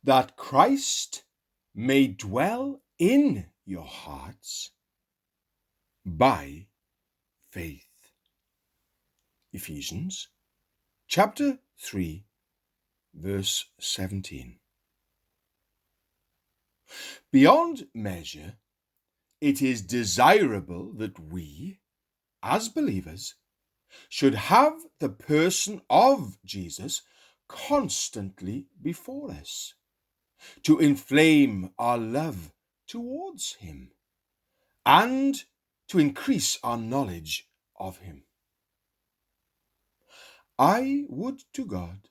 that Christ may dwell in your hearts by faith. Ephesians chapter 3, verse 17. Beyond measure, it is desirable that we, as believers, should have the person of Jesus constantly before us, to inflame our love towards him and to increase our knowledge of him. I would to God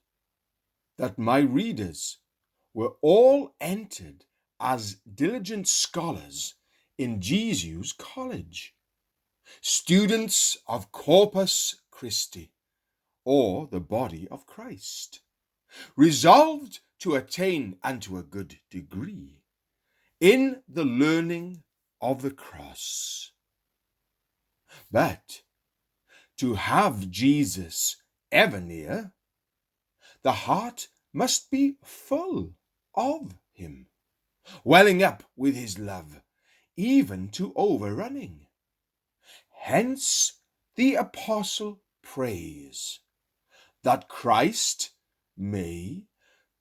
that my readers were all entered as diligent scholars in Jesu's college, students of Corpus Christi, or the body of Christ, resolved to attain unto a good degree in the learning of the cross. But to have Jesus ever near, the heart must be full of him, welling up with his love, even to overrunning. Hence the apostle prays that Christ may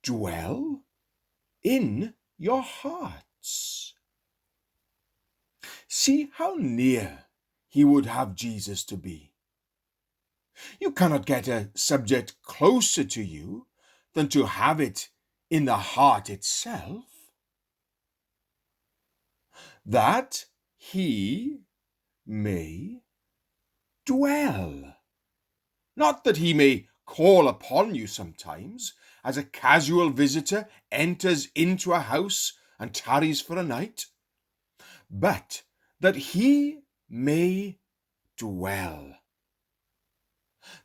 dwell in your hearts. See how near he would have Jesus to be. You cannot get a subject closer to you than to have it in the heart itself. That he may dwell. Not that he may call upon you sometimes, as a casual visitor enters into a house and tarries for a night, but that he may dwell.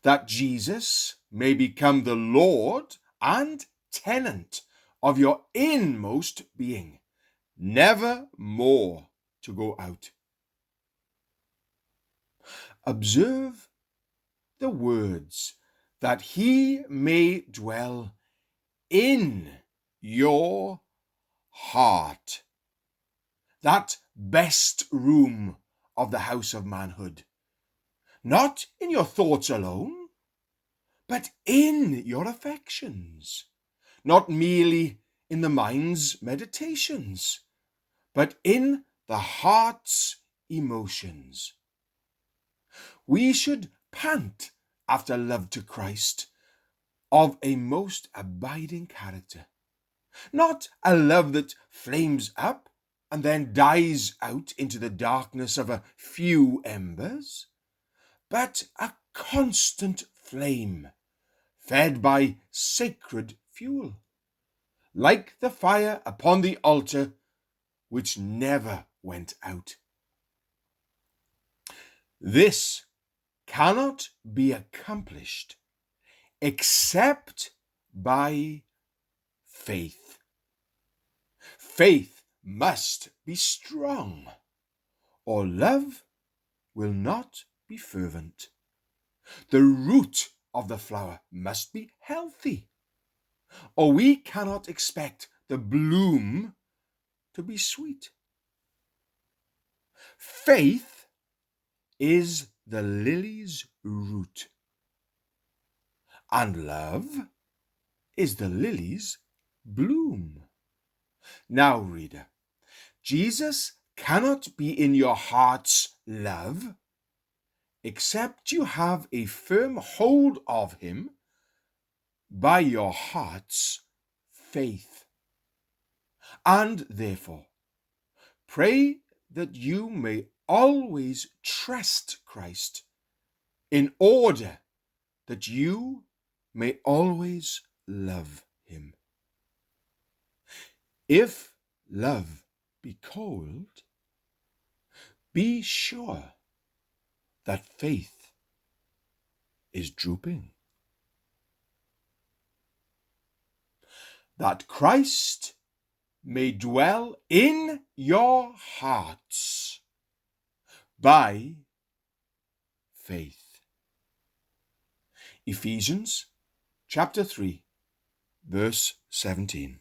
That Jesus may become the Lord and tenant of your inmost being, never more to go out. Observe the words, that he may dwell in your heart, that best room of the house of manhood. Not in your thoughts alone, but in your affections. Not merely in the mind's meditations, but in the heart's emotions. We should pant after love to Christ of a most abiding character. Not a love that flames up and then dies out into the darkness of a few embers, but a constant flame, fed by sacred fuel, like the fire upon the altar, which never went out. This cannot be accomplished except by faith. Faith must be strong, or love will not be fervent. The root of the flower must be healthy, or we cannot expect the bloom to be sweet. Faith is the lily's root, and love is the lily's bloom. Now, reader, Jesus cannot be in your heart's love except you have a firm hold of him by your heart's faith. And therefore, pray that you may always trust Christ, in order that you may always love him. If love be cold, be sure that faith is drooping. That Christ may dwell in your hearts by faith. Ephesians chapter 3, verse 17.